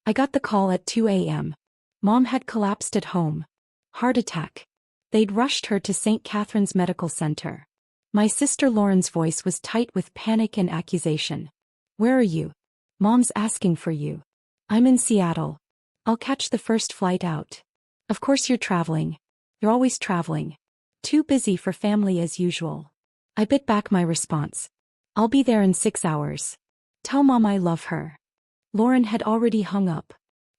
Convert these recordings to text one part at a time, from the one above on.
I got the call at 2 a.m. Mom had collapsed at home. Heart attack. They'd rushed her to St. Catherine's Medical Center. My sister Lauren's voice was tight with panic and accusation. Where are you? Mom's asking for you. I'm in Seattle. I'll catch the first flight out. Of course you're traveling. You're always traveling. Too busy for family as usual. I bit back my response. I'll be there in 6 hours. Tell Mom I love her. Lauren had already hung up.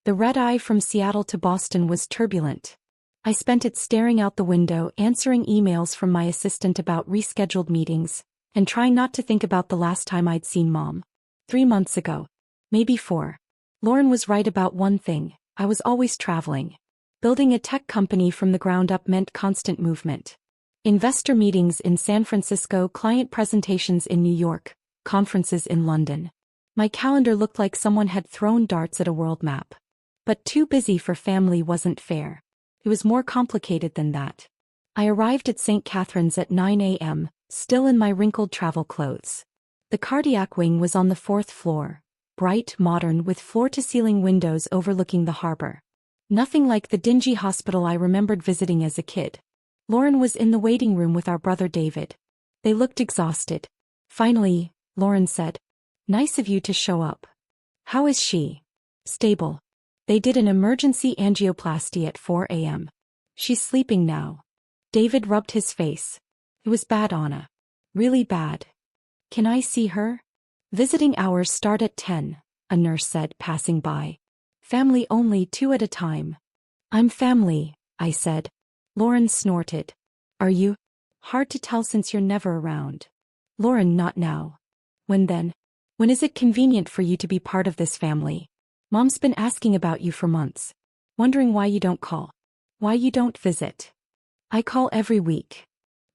The red-eye from Seattle to Boston was turbulent. I spent it staring out the window, answering emails from my assistant about rescheduled meetings, and trying not to think about the last time I'd seen Mom. 3 months ago. Maybe 4. Lauren was right about one thing: I was always traveling. Building a tech company from the ground up meant constant movement. Investor meetings in San Francisco, client presentations in New York, conferences in London. My calendar looked like someone had thrown darts at a world map. But too busy for family wasn't fair. It was more complicated than that. I arrived at St. Catherine's at 9 a.m., still in my wrinkled travel clothes. The cardiac wing was on the 4th floor, bright, modern, with floor-to-ceiling windows overlooking the harbor. Nothing like the dingy hospital I remembered visiting as a kid. Lauren was in the waiting room with our brother David. They looked exhausted. Finally, Lauren said, "Nice of you to show up. How is she?" "Stable. They did an emergency angioplasty at 4 a.m. She's sleeping now." David rubbed his face. "It was bad, Anna. Really bad. Can I see her?" "Visiting hours start at 10, a nurse said, passing by. "Family only, 2 at a time." "I'm family," I said. Lauren snorted. "Are you?" "Hard to tell since you're never around." "Lauren, not now." "When then? When is it convenient for you to be part of this family? Mom's been asking about you for months. Wondering why you don't call. Why you don't visit." "I call every week.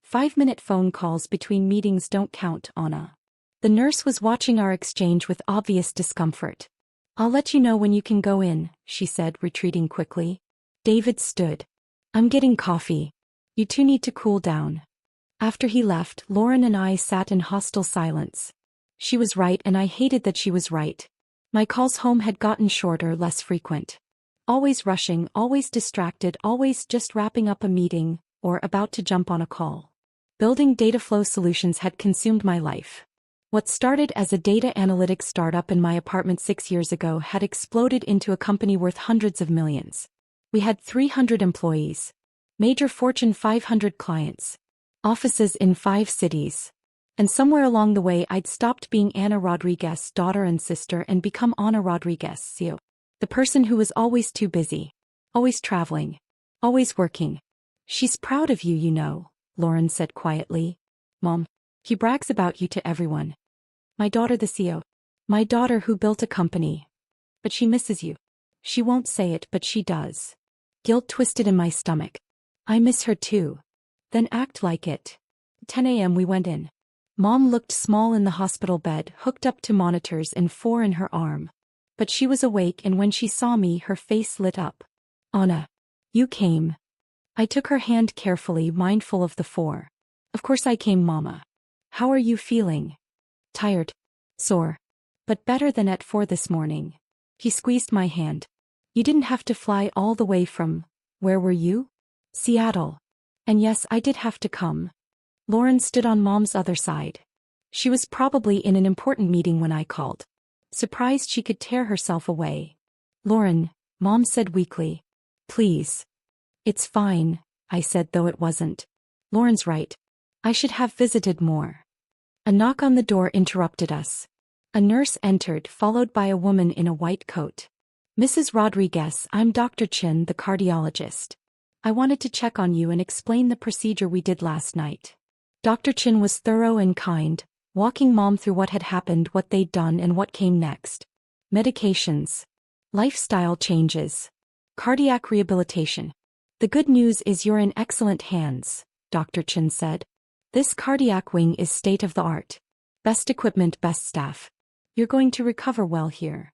5-minute phone calls between meetings don't count, Anna." The nurse was watching our exchange with obvious discomfort. "I'll let you know when you can go in," she said, retreating quickly. David stood. "I'm getting coffee. You two need to cool down." After he left, Lauren and I sat in hostile silence. She was right and I hated that she was right. My calls home had gotten shorter, less frequent. Always rushing, always distracted, always just wrapping up a meeting, or about to jump on a call. Building data flow solutions had consumed my life. What started as a data analytics startup in my apartment 6 years ago had exploded into a company worth hundreds of millions. We had 300 employees. Major Fortune 500 clients. Offices in 5 cities. And somewhere along the way I'd stopped being Ana Rodriguez's daughter and sister and become Ana Rodriguez, CEO. The person who was always too busy. Always traveling. Always working. "She's proud of you, you know," Lauren said quietly. "Mom, he brags about you to everyone." "My daughter the CEO. My daughter who built a company. But she misses you." "She won't say it, but she does." Guilt twisted in my stomach. "I miss her too." "Then act like it." 10 a.m. we went in. Mom looked small in the hospital bed, hooked up to monitors and 4 in her arm. But she was awake, and when she saw me her face lit up. "Anna. You came." I took her hand carefully, mindful of the 4. "Of course I came, Mama. How are you feeling?" "Tired. Sore. But better than at 4 this morning." He squeezed my hand. "You didn't have to fly all the way from, where were you?" "Seattle. And yes, I did have to come." Lauren stood on Mom's other side. She was probably in an important meeting when I called. Surprised she could tear herself away. "Lauren," Mom said weakly. "Please." "It's fine," I said, though it wasn't. "Lauren's right. I should have visited more." A knock on the door interrupted us. A nurse entered, followed by a woman in a white coat. "Mrs. Rodriguez, I'm Dr. Chin, the cardiologist. I wanted to check on you and explain the procedure we did last night." Dr. Chin was thorough and kind, walking Mom through what had happened, what they'd done, and what came next. Medications. Lifestyle changes. Cardiac rehabilitation. "The good news is you're in excellent hands," Dr. Chin said. "This cardiac wing is state-of-the-art. Best equipment, best staff. You're going to recover well here."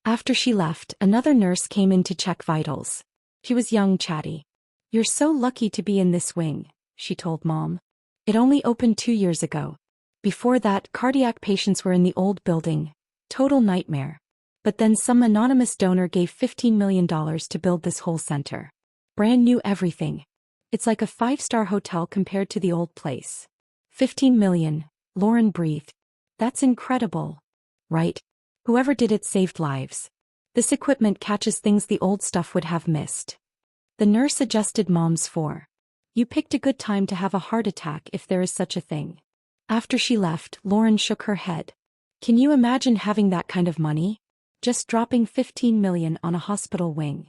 After she left, another nurse came in to check vitals. She was young, chatty. "You're so lucky to be in this wing," she told Mom. "It only opened 2 years ago. Before that, cardiac patients were in the old building. Total nightmare." But then some anonymous donor gave $15 million to build this whole center. Brand new everything. It's like a 5-star hotel compared to the old place. 15 million, Lauren breathed. That's incredible. Right? Whoever did it saved lives. This equipment catches things the old stuff would have missed. The nurse adjusted Mom's for. You picked a good time to have a heart attack if there is such a thing. After she left, Lauren shook her head. Can you imagine having that kind of money? Just dropping 15 million on a hospital wing.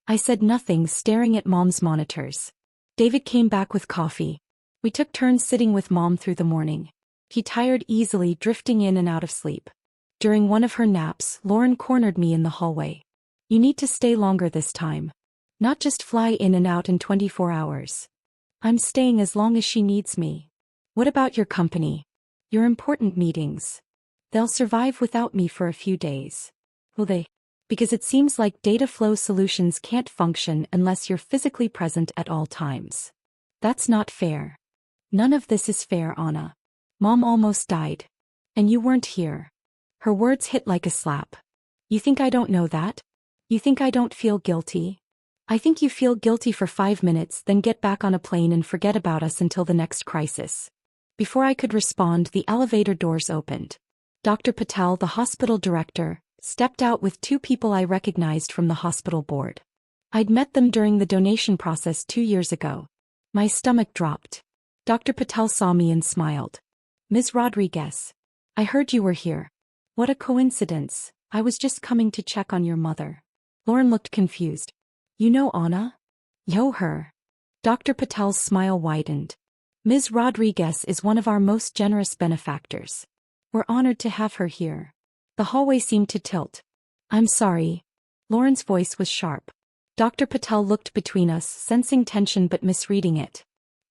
I said nothing, staring at Mom's monitors. David came back with coffee. We took turns sitting with Mom through the morning. He tired easily, drifting in and out of sleep. During one of her naps, Lauren cornered me in the hallway. You need to stay longer this time. Not just fly in and out in 24 hours. I'm staying as long as she needs me. What about your company? Your important meetings? They'll survive without me for a few days. Will they? Because it seems like data flow solutions can't function unless you're physically present at all times. That's not fair. None of this is fair, Anna. Mom almost died. And you weren't here. Her words hit like a slap. You think I don't know that? You think I don't feel guilty? I think you feel guilty for 5 minutes, then get back on a plane and forget about us until the next crisis. Before I could respond, the elevator doors opened. Dr. Patel, the hospital director, stepped out with 2 people I recognized from the hospital board. I'd met them during the donation process 2 years ago. My stomach dropped. Dr. Patel saw me and smiled. Ms. Rodriguez. I heard you were here. What a coincidence. I was just coming to check on your mother. Lauren looked confused. You know Anna? Yo her. Dr. Patel's smile widened. Ms. Rodriguez is one of our most generous benefactors. We're honored to have her here. The hallway seemed to tilt. I'm sorry. Lauren's voice was sharp. Dr. Patel looked between us, sensing tension but misreading it.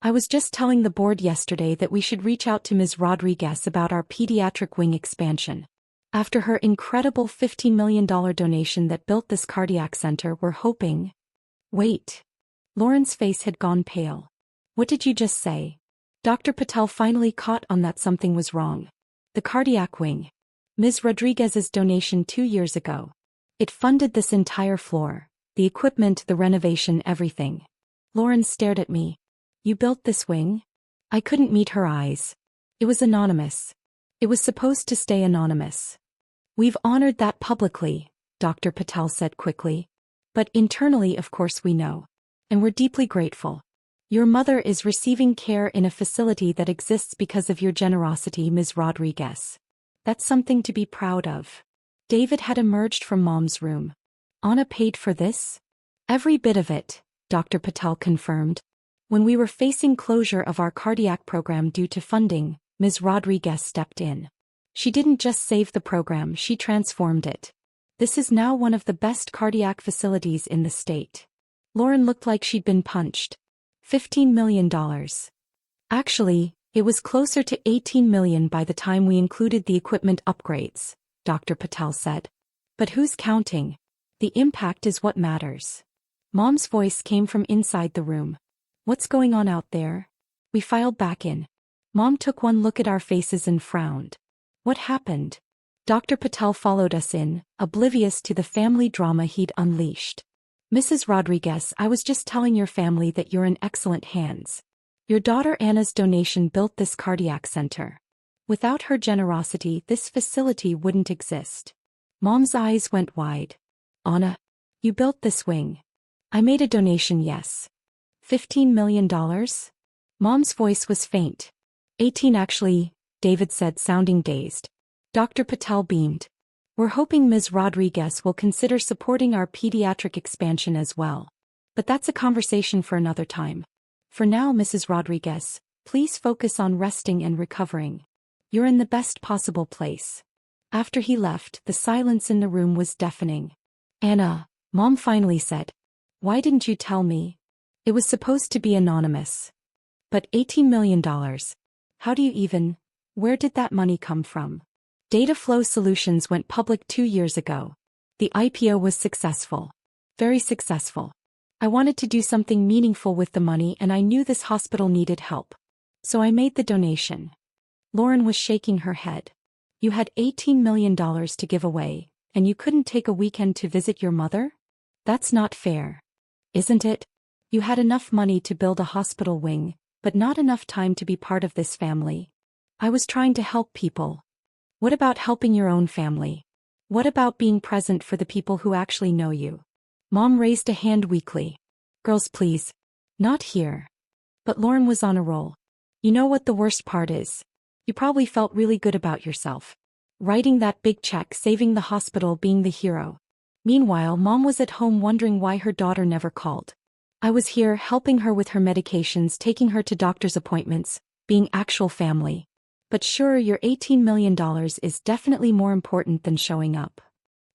I was just telling the board yesterday that we should reach out to Ms. Rodriguez about our pediatric wing expansion. After her incredible $15 million donation that built this cardiac center, we're hoping... Wait. Lauren's face had gone pale. What did you just say? Dr. Patel finally caught on that something was wrong. The cardiac wing. Ms. Rodriguez's donation 2 years ago. It funded this entire floor. The equipment, the renovation, everything. Lauren stared at me. You built this wing? I couldn't meet her eyes. It was anonymous. It was supposed to stay anonymous. We've honored that publicly, Dr. Patel said quickly. But internally, of course, we know. And we're deeply grateful. Your mother is receiving care in a facility that exists because of your generosity, Ms. Rodriguez. That's something to be proud of. David had emerged from Mom's room. Anna paid for this? Every bit of it, Dr. Patel confirmed. When we were facing closure of our cardiac program due to funding, Ms. Rodriguez stepped in. She didn't just save the program, she transformed it. This is now one of the best cardiac facilities in the state. Lauren looked like she'd been punched. $15 million. Actually, it was closer to 18 million by the time we included the equipment upgrades, Dr. Patel said. But who's counting? The impact is what matters. Mom's voice came from inside the room. What's going on out there? We filed back in. Mom took one look at our faces and frowned. What happened? Dr. Patel followed us in, oblivious to the family drama he'd unleashed. Mrs. Rodriguez, I was just telling your family that you're in excellent hands. Your daughter Anna's donation built this cardiac center. Without her generosity, this facility wouldn't exist. Mom's eyes went wide. Anna, you built this wing. I made a donation, yes. $15 million? Mom's voice was faint. 18 actually, David said, sounding dazed. Dr. Patel beamed. We're hoping Ms. Rodriguez will consider supporting our pediatric expansion as well. But that's a conversation for another time. For now, Mrs. Rodriguez, please focus on resting and recovering. You're in the best possible place. After he left, the silence in the room was deafening. Anna, Mom finally said. Why didn't you tell me? It was supposed to be anonymous. But $18 million. How do you even... Where did that money come from? Data Flow Solutions went public 2 years ago. The IPO was successful. Very successful. I wanted to do something meaningful with the money and I knew this hospital needed help. So I made the donation. Lauren was shaking her head. You had $18 million to give away, And you couldn't take a weekend to visit your mother? That's not fair. Isn't it? You had enough money to build a hospital wing, but not enough time to be part of this family. I was trying to help people. What about helping your own family? What about being present for the people who actually know you? Mom raised a hand weakly. Girls, please. Not here. But Lauren was on a roll. You know what the worst part is? You probably felt really good about yourself. Writing that big check, saving the hospital, being the hero. Meanwhile, Mom was at home wondering why her daughter never called. I was here helping her with her medications, taking her to doctor's appointments, being actual family. But sure, your $18 million is definitely more important than showing up.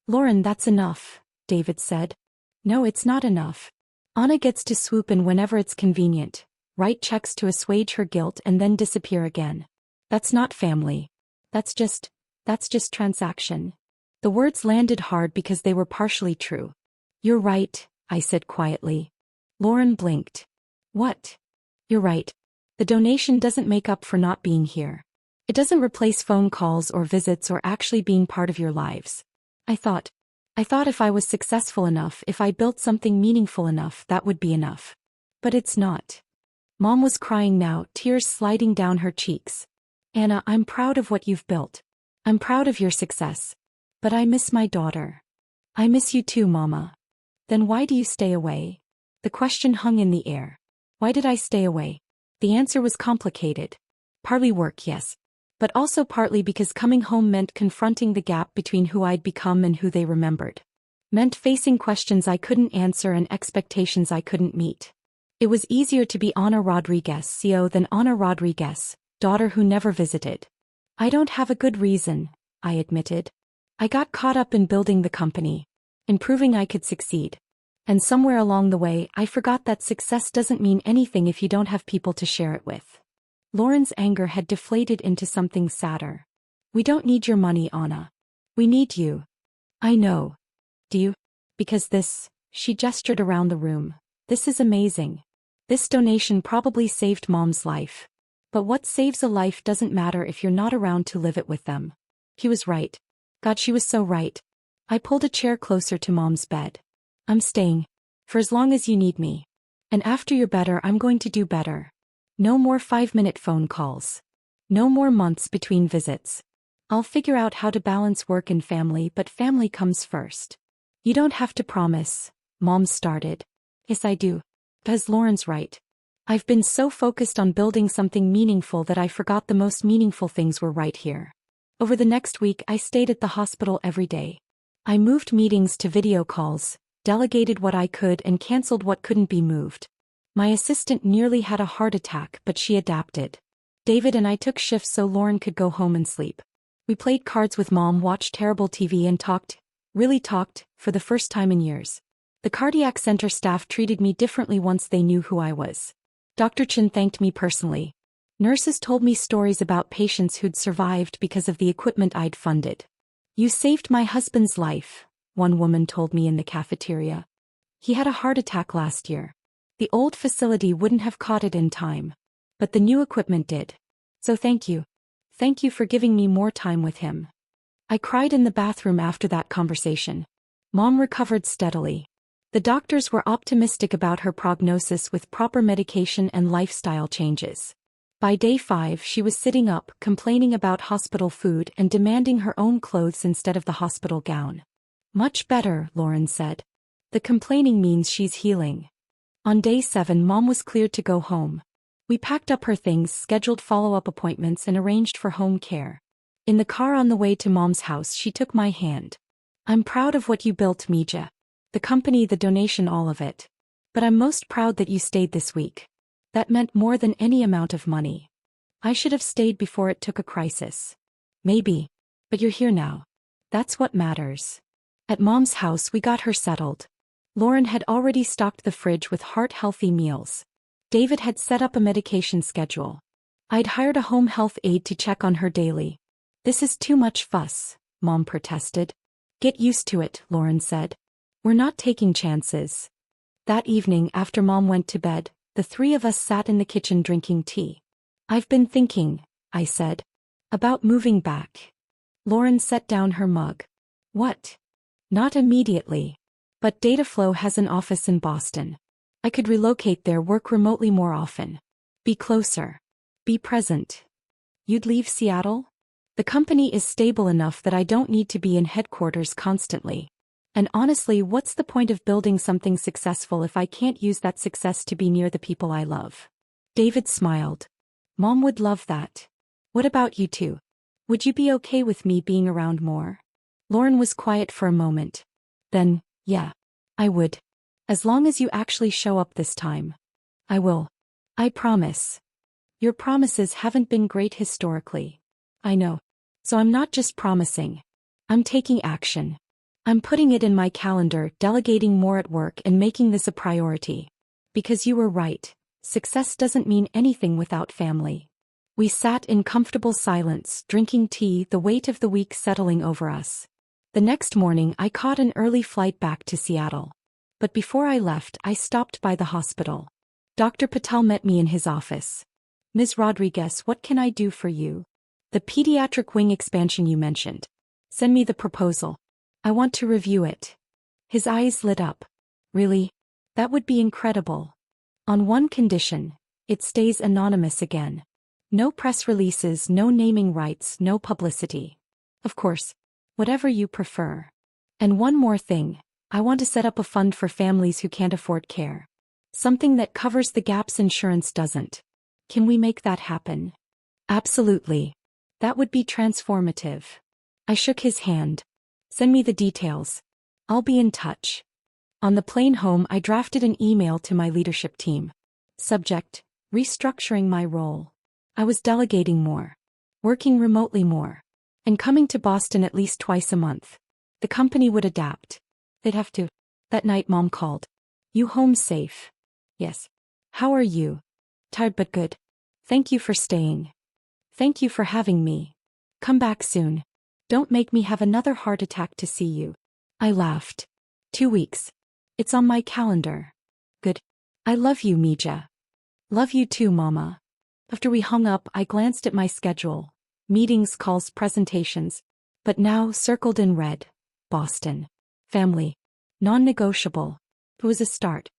Lauren, that's enough, David said. No, it's not enough. Anna gets to swoop in whenever it's convenient, write checks to assuage her guilt and then disappear again. That's not family. That's just transaction. The words landed hard because they were partially true. You're right, I said quietly. Lauren blinked. What? You're right. The donation doesn't make up for not being here. It doesn't replace phone calls or visits or actually being part of your lives. I thought if I was successful enough, if I built something meaningful enough, that would be enough. But it's not. Mom was crying now, tears sliding down her cheeks. Anna, I'm proud of what you've built. I'm proud of your success. But I miss my daughter. I miss you too, Mama. Then why do you stay away? The question hung in the air. Why did I stay away? The answer was complicated. Partly work, yes. But also partly because coming home meant confronting the gap between who I'd become and who they remembered. Meant facing questions I couldn't answer and expectations I couldn't meet. It was easier to be Ana Rodriguez, CEO, than Ana Rodriguez, daughter who never visited. I don't have a good reason, I admitted. I got caught up in building the company, in proving I could succeed. And somewhere along the way, I forgot that success doesn't mean anything if you don't have people to share it with. Lauren's anger had deflated into something sadder. We don't need your money, Anna. We need you. I know. Do you? Because this, she gestured around the room. This is amazing. This donation probably saved Mom's life. But what saves a life doesn't matter if you're not around to live it with them. He was right. God, she was so right. I pulled a chair closer to Mom's bed. I'm staying. For as long as you need me. And after you're better, I'm going to do better. No more 5-minute phone calls. No more months between visits. I'll figure out how to balance work and family, but family comes first. You don't have to promise, Mom started. Yes, I do. Because Lauren's right. I've been so focused on building something meaningful that I forgot the most meaningful things were right here. Over the next week, I stayed at the hospital every day. I moved meetings to video calls, delegated what I could and canceled what couldn't be moved. My assistant nearly had a heart attack, but she adapted. David and I took shifts so Lauren could go home and sleep. We played cards with Mom, watched terrible TV and talked, really talked, for the first time in years. The cardiac center staff treated me differently once they knew who I was. Dr. Chin thanked me personally. Nurses told me stories about patients who'd survived because of the equipment I'd funded. You saved my husband's life, one woman told me in the cafeteria. He had a heart attack last year. The old facility wouldn't have caught it in time. But the new equipment did. So thank you. Thank you for giving me more time with him. I cried in the bathroom after that conversation. Mom recovered steadily. The doctors were optimistic about her prognosis with proper medication and lifestyle changes. By day 5, she was sitting up, complaining about hospital food and demanding her own clothes instead of the hospital gown. Much better, Lauren said. The complaining means she's healing. On day 7, Mom was cleared to go home. We packed up her things, scheduled follow-up appointments and arranged for home care. In the car on the way to Mom's house, she took my hand. I'm proud of what you built, Mija. The company, the donation, all of it. But I'm most proud that you stayed this week. That meant more than any amount of money. I should have stayed before it took a crisis. Maybe. But you're here now. That's what matters. At Mom's house, we got her settled. Lauren had already stocked the fridge with heart-healthy meals. David had set up a medication schedule. I'd hired a home health aide to check on her daily. This is too much fuss, Mom protested. Get used to it, Lauren said. We're not taking chances. That evening, after Mom went to bed, the 3 of us sat in the kitchen drinking tea. I've been thinking, I said, about moving back. Lauren set down her mug. What? Not immediately. But Dataflow has an office in Boston. I could relocate there, work remotely more often. Be closer. Be present. You'd leave Seattle? The company is stable enough that I don't need to be in headquarters constantly. And honestly, what's the point of building something successful if I can't use that success to be near the people I love? David smiled. Mom would love that. What about you two? Would you be okay with me being around more? Lauren was quiet for a moment. Then, yeah, I would. As long as you actually show up this time. I will. I promise. Your promises haven't been great historically. I know. So I'm not just promising. I'm taking action. I'm putting it in my calendar, delegating more at work and making this a priority. Because you were right, success doesn't mean anything without family. We sat in comfortable silence, drinking tea, the weight of the week settling over us. The next morning I caught an early flight back to Seattle. But before I left, I stopped by the hospital. Dr. Patel met me in his office. Ms. Rodriguez, what can I do for you? The pediatric wing expansion you mentioned. Send me the proposal. I want to review it. His eyes lit up. Really? That would be incredible. On one condition, it stays anonymous again. No press releases, no naming rights, no publicity. Of course, whatever you prefer. And one more thing, I want to set up a fund for families who can't afford care. Something that covers the gaps insurance doesn't. Can we make that happen? Absolutely. That would be transformative. I shook his hand. Send me the details. I'll be in touch. On the plane home, I drafted an email to my leadership team. Subject: restructuring my role. I was delegating more. Working remotely more. And coming to Boston at least twice a month. The company would adapt. They'd have to. That night Mom called. You home safe? Yes. How are you? Tired but good. Thank you for staying. Thank you for having me. Come back soon. Don't make me have another heart attack to see you. I laughed. 2 weeks. It's on my calendar. Good. I love you, Mija. Love you too, Mama. After we hung up, I glanced at my schedule. Meetings, calls, presentations. But now, circled in red. Boston. Family. Non-negotiable. It was a start.